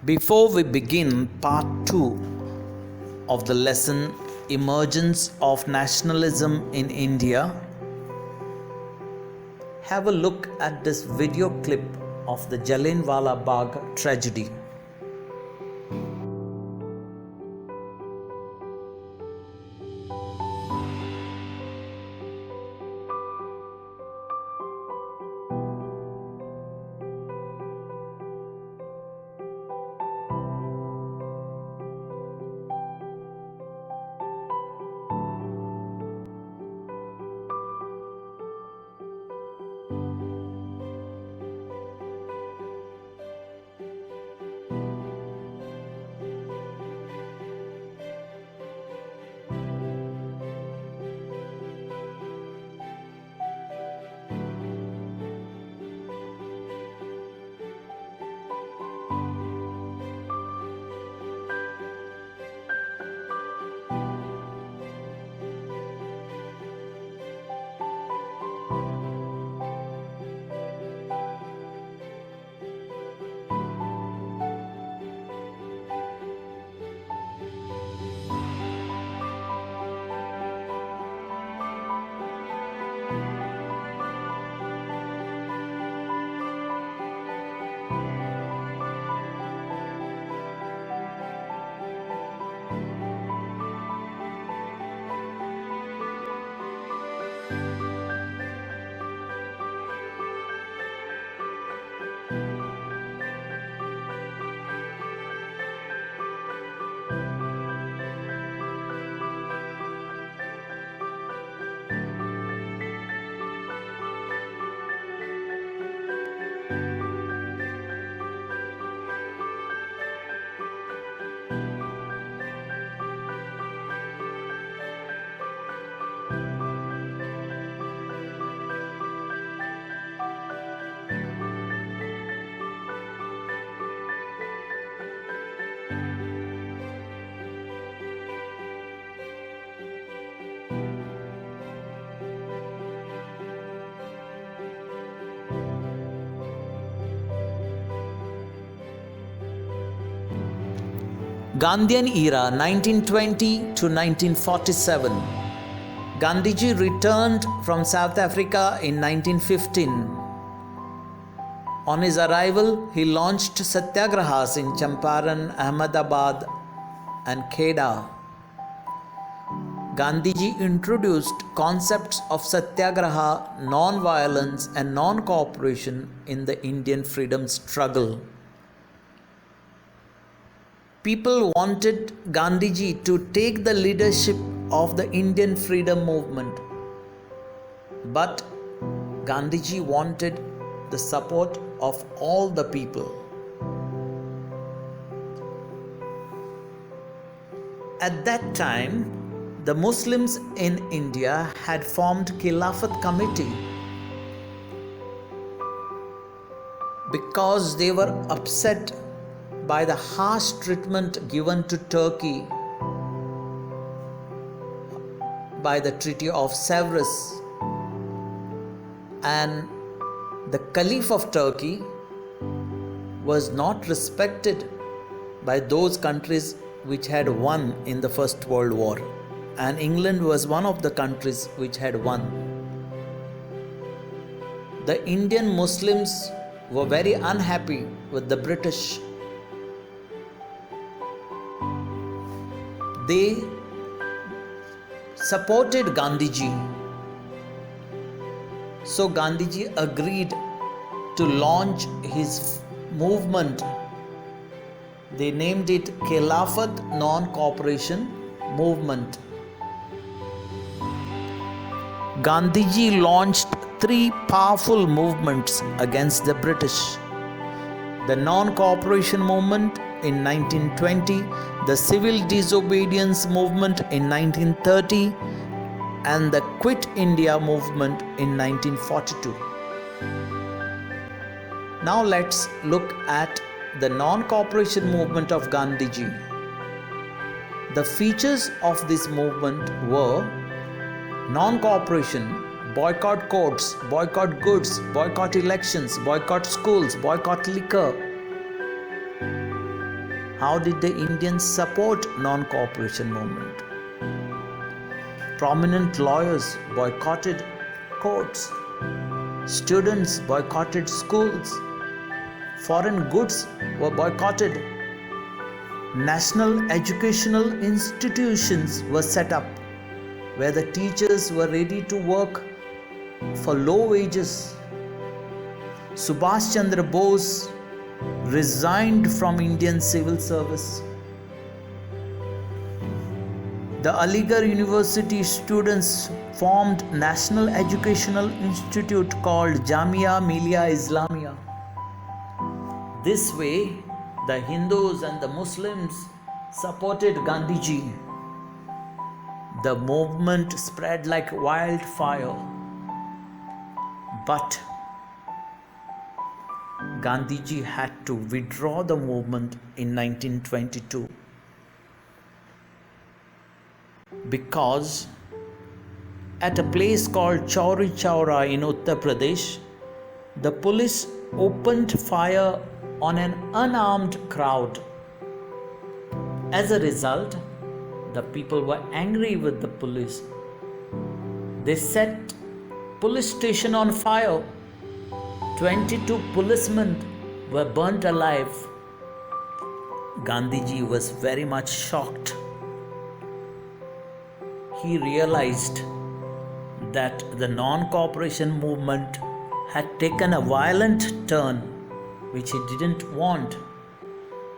Before we begin part 2 of the lesson Emergence of Nationalism in India, have a look at this video clip of the Jallianwala Bagh tragedy. Gandhian era 1920 to 1947. Gandhiji returned from South Africa in 1915. On his arrival, he launched satyagrahas in Champaran, Ahmedabad and Kheda. Gandhiji introduced concepts of satyagraha, non-violence and non-cooperation in the Indian freedom struggle. People wanted Gandhiji to take the leadership of the Indian freedom movement, but Gandhiji wanted the support of all the people. At that time, the Muslims in India had formed Khilafat Committee because they were upset by the harsh treatment given to Turkey by the Treaty of Sevres, and the Caliph of Turkey was not respected by those countries which had won in the First World War, and England was one of the countries which had won. The Indian Muslims were very unhappy with the British. They supported Gandhiji. So Gandhiji agreed to launch his movement. They named it Khilafat Non-Cooperation Movement. Gandhiji launched 3 powerful movements against the British: the Non-Cooperation Movement in 1920, the Civil Disobedience Movement in 1930, and the Quit India Movement in 1942. Now let's look at the non-cooperation movement of Gandhiji. The features of this movement were non-cooperation, boycott courts, boycott goods, boycott elections, boycott schools, boycott liquor. How did the Indians support non-cooperation movement? Prominent lawyers boycotted courts. Students boycotted schools. Foreign goods were boycotted. National educational institutions were set up where the teachers were ready to work for low wages. Subhash Chandra Bose resigned from Indian civil service. The Aligarh University students formed National Educational Institute called Jamia Millia Islamia. This way, the Hindus and the Muslims supported Gandhiji. The movement spread like wildfire. But Gandhiji had to withdraw the movement in 1922 because at a place called Chauri Chaura in Uttar Pradesh, the police opened fire on an unarmed crowd. As a result, the people were angry with the police. They set police station on fire. 22 policemen were burnt alive. Gandhiji was very much shocked. He realized that the non-cooperation movement had taken a violent turn which he didn't want.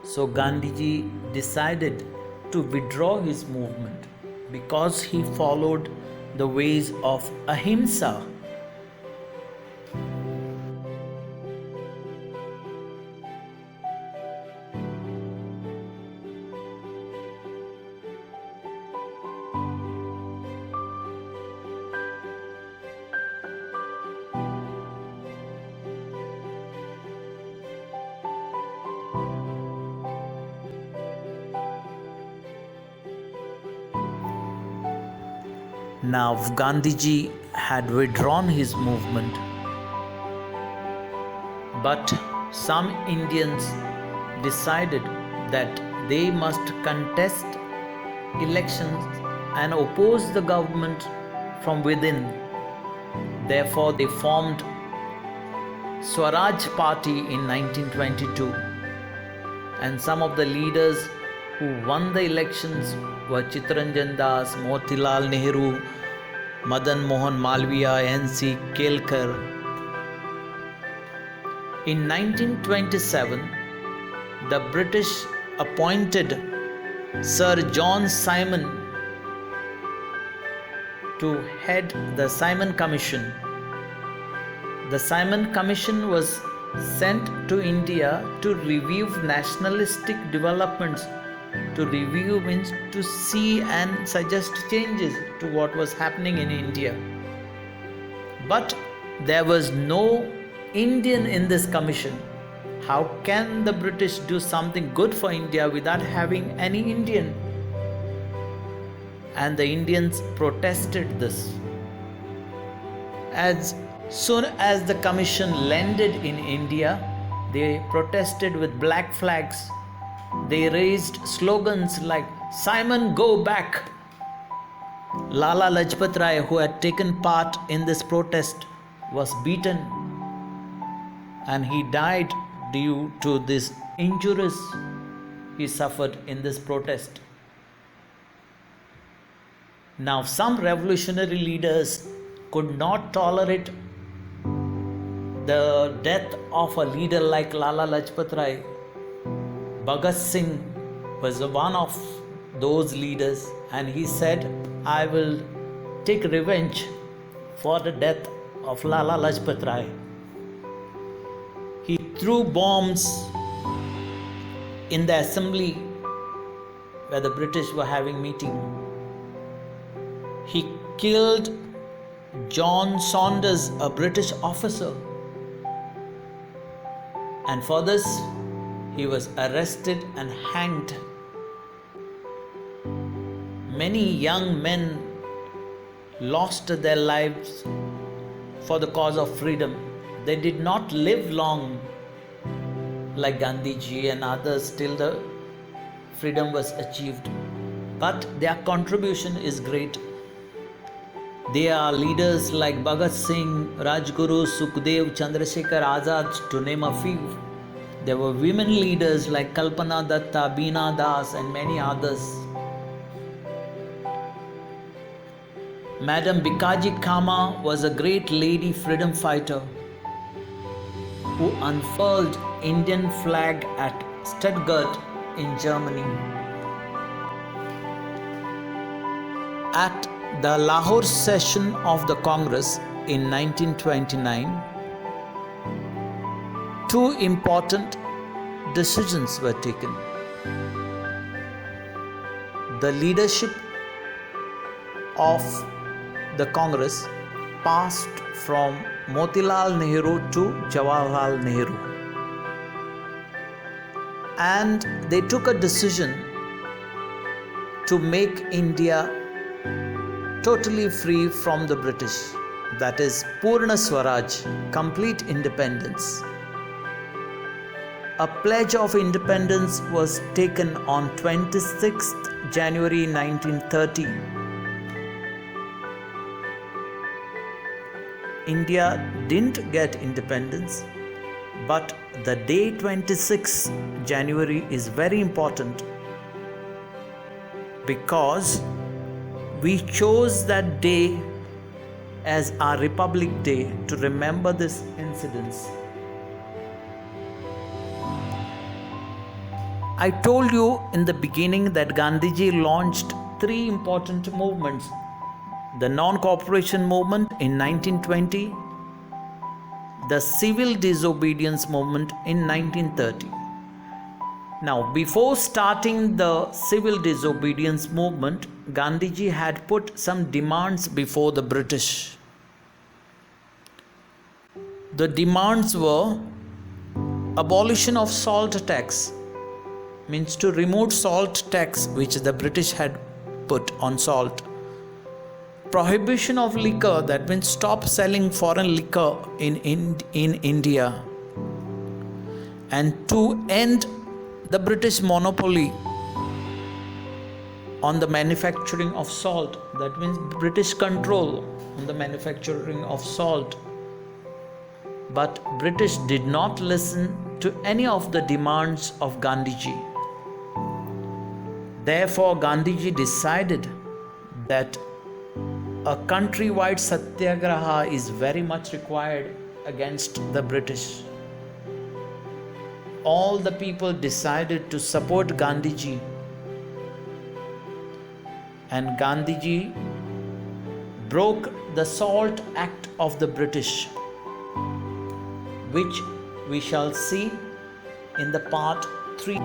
So Gandhiji decided to withdraw his movement because he followed the ways of ahimsa. Now Gandhiji had withdrawn his movement, but some Indians decided that they must contest elections and oppose the government from within. Therefore, they formed Swaraj Party in 1922, and some of the leaders who won the elections were Chittaranjan Das, Motilal Nehru, Madan Mohan Malviya, N.C. Kelkar. In 1927, the British appointed Sir John Simon to head the Simon Commission. The Simon Commission was sent to India to review nationalistic developments, to review means to see and suggest changes to what was happening in India. But there was no Indian in this commission. How can the British do something good for India without having any Indian? And the Indians protested this. As soon as the commission landed in India, they protested with black flags. They raised slogans like "Simon, go back." Lala Lajpat Rai, who had taken part in this protest, was beaten and he died due to this injuries he suffered in this protest. Now, some revolutionary leaders could not tolerate the death of a leader like Lala Lajpat Rai. Bhagat Singh was one of those leaders, and he said, "I will take revenge for the death of Lala Lajpat Rai." He threw bombs in the assembly where the British were having meeting. He killed John Saunders, a British officer, and for this he was arrested and hanged. Many young men lost their lives for the cause of freedom. They did not live long like Gandhiji and others till the freedom was achieved. But their contribution is great. They are leaders like Bhagat Singh, Rajguru, Sukhdev, Chandrasekhar Azad, to name a few. There were women leaders like Kalpana Datta, Beena Das, and many others. Madam Bikaji Kama was a great lady freedom fighter who unfurled Indian flag at Stuttgart in Germany. At the Lahore session of the Congress in 1929, two important decisions were taken. The leadership of the Congress passed from Motilal Nehru to Jawaharlal Nehru, and they took a decision to make India totally free from the British, that is Purna Swaraj, complete independence. A pledge of independence was taken on 26th January 1930. India didn't get independence, but the day 26th January is very important because we chose that day as our Republic Day to remember this incidents. I told you in the beginning that Gandhiji launched three important movements: the non-cooperation movement in 1920, the civil disobedience movement in 1930. Now, before starting the civil disobedience movement, Gandhiji had put some demands before the British. The demands were abolition of salt tax, means to remove salt tax which the British had put on salt. Prohibition of liquor, that means stop selling foreign liquor in India, and to end the British monopoly on the manufacturing of salt, that means British control on the manufacturing of salt. But British did not listen to any of the demands of Gandhiji. Therefore, Gandhiji decided that a countrywide satyagraha is very much required against the British. All the people decided to support Gandhiji, and Gandhiji broke the Salt Act of the British, which we shall see in the part 3.